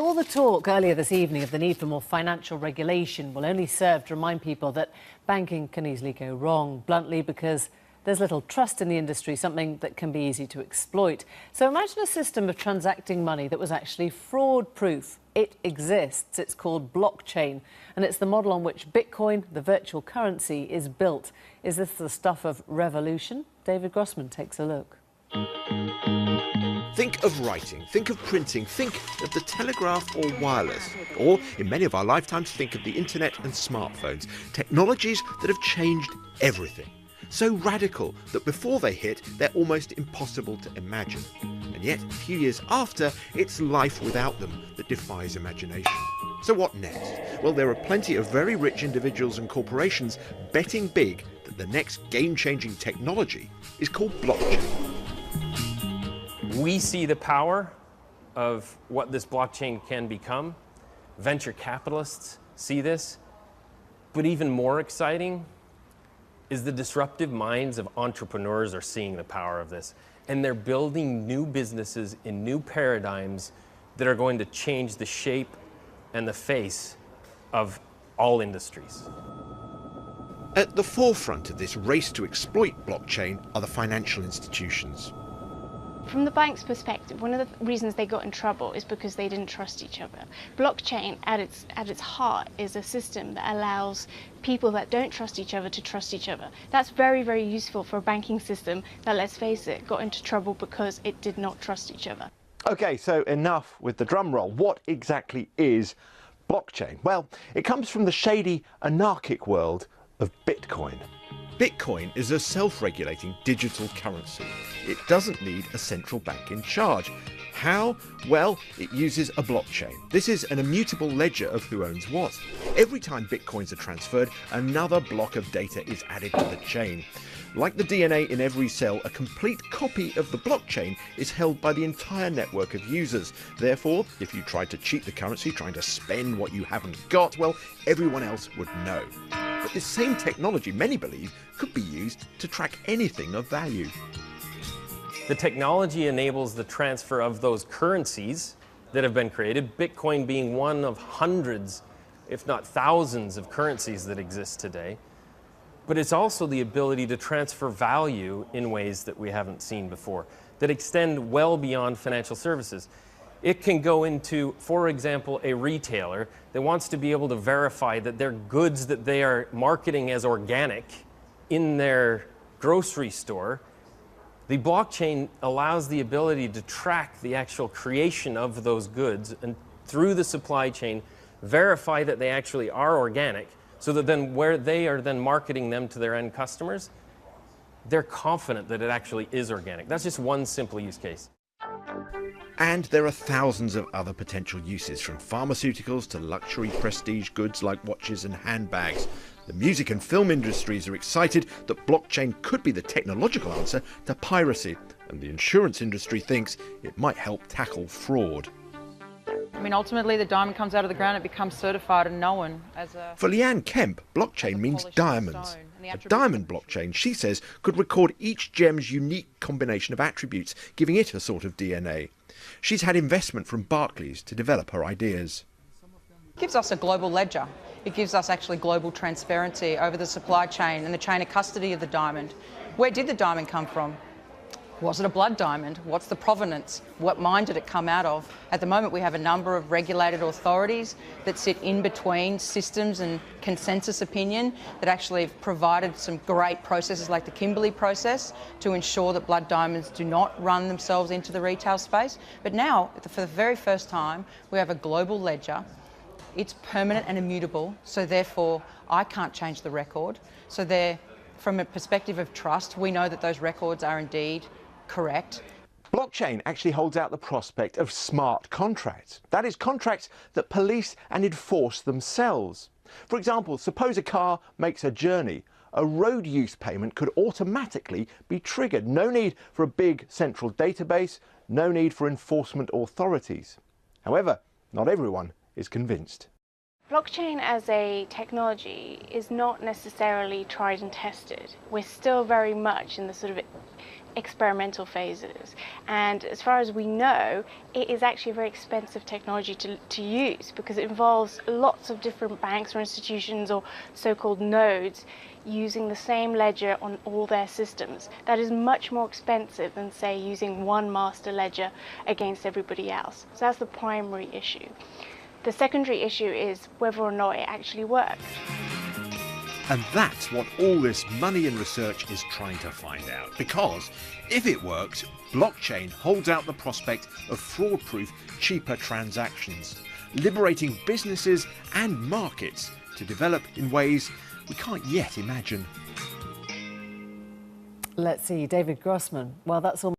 All the talk earlier this evening of the need for more financial regulation will only serve to remind people that banking can easily go wrong, bluntly because there's little trust in the industry, something that can be easy to exploit. So imagine a system of transacting money that was actually fraud-proof. It exists. It's called blockchain, and it's the model on which Bitcoin, the virtual currency, is built. Is this the stuff of revolution? David Grossman takes a look. Think of writing, think of printing, think of the telegraph or wireless. Or, in many of our lifetimes, think of the internet and smartphones. Technologies that have changed everything. So radical that before they hit, they're almost impossible to imagine. And yet, a few years after, it's life without them that defies imagination. So what next? Well, there are plenty of very rich individuals and corporations betting big that the next game-changing technology is called blockchain. We see the power of what this blockchain can become. Venture capitalists see this. But even more exciting is the disruptive minds of entrepreneurs are seeing the power of this. And they're building new businesses in new paradigms that are going to change the shape and the face of all industries. At the forefront of this race to exploit blockchain are the financial institutions. From the bank's perspective, one of the reasons they got in trouble is because they didn't trust each other. Blockchain, at its heart, is a system that allows people that don't trust each other to trust each other. That's very, very useful for a banking system that, let's face it, got into trouble because it did not trust each other. Okay, so enough with the drum roll. What exactly is blockchain? Well, it comes from the shady, anarchic world of Bitcoin. Bitcoin is a self-regulating digital currency. It doesn't need a central bank in charge. How? Well, it uses a blockchain. This is an immutable ledger of who owns what. Every time Bitcoins are transferred, another block of data is added to the chain. Like the DNA in every cell, a complete copy of the blockchain is held by the entire network of users. Therefore, if you tried to cheat the currency, trying to spend what you haven't got, well, everyone else would know. But this same technology, many believe, could be used to track anything of value. The technology enables the transfer of those currencies that have been created, Bitcoin being one of hundreds, if not thousands, of currencies that exist today. But it's also the ability to transfer value in ways that we haven't seen before, that extend well beyond financial services. It can go into, for example, a retailer that wants to be able to verify that their goods that they are marketing as organic in their grocery store. The blockchain allows the ability to track the actual creation of those goods and through the supply chain verify that they actually are organic, so that then where they are then marketing them to their end customers, they're confident that it actually is organic. That's just one simple use case. And there are thousands of other potential uses, from pharmaceuticals to luxury prestige goods like watches and handbags. The music and film industries are excited that blockchain could be the technological answer to piracy, and the insurance industry thinks it might help tackle fraud. I mean, ultimately the diamond comes out of the ground, it becomes certified and known as a... For Leanne Kemp, blockchain means diamonds. A diamond blockchain, she says, could record each gem's unique combination of attributes, giving it a sort of DNA. She's had investment from Barclays to develop her ideas. It gives us a global ledger. It gives us actually global transparency over the supply chain and the chain of custody of the diamond. Where did the diamond come from? Was it a blood diamond? What's the provenance? What mine did it come out of? At the moment, we have a number of regulated authorities that sit in between systems and consensus opinion that actually have provided some great processes like the Kimberley process to ensure that blood diamonds do not run themselves into the retail space. But now, for the very first time, we have a global ledger. It's permanent and immutable, so therefore I can't change the record. So from a perspective of trust, we know that those records are indeed correct. Blockchain actually holds out the prospect of smart contracts. That is, contracts that police and enforce themselves. For example, suppose a car makes a journey. A road use payment could automatically be triggered. No need for a big central database, no need for enforcement authorities. However, not everyone is convinced. Blockchain as a technology is not necessarily tried and tested. We're still very much in the sort of experimental phases, and as far as we know, it is actually a very expensive technology to use, because it involves lots of different banks or institutions or so-called nodes using the same ledger on all their systems. That is much more expensive than, say, using one master ledger against everybody else. So that's the primary issue. The secondary issue is whether or not it actually works. And that's what all this money and research is trying to find out. Because if it works, blockchain holds out the prospect of fraud-proof, cheaper transactions, liberating businesses and markets to develop in ways we can't yet imagine. Let's see, David Grossman. Well, that's all.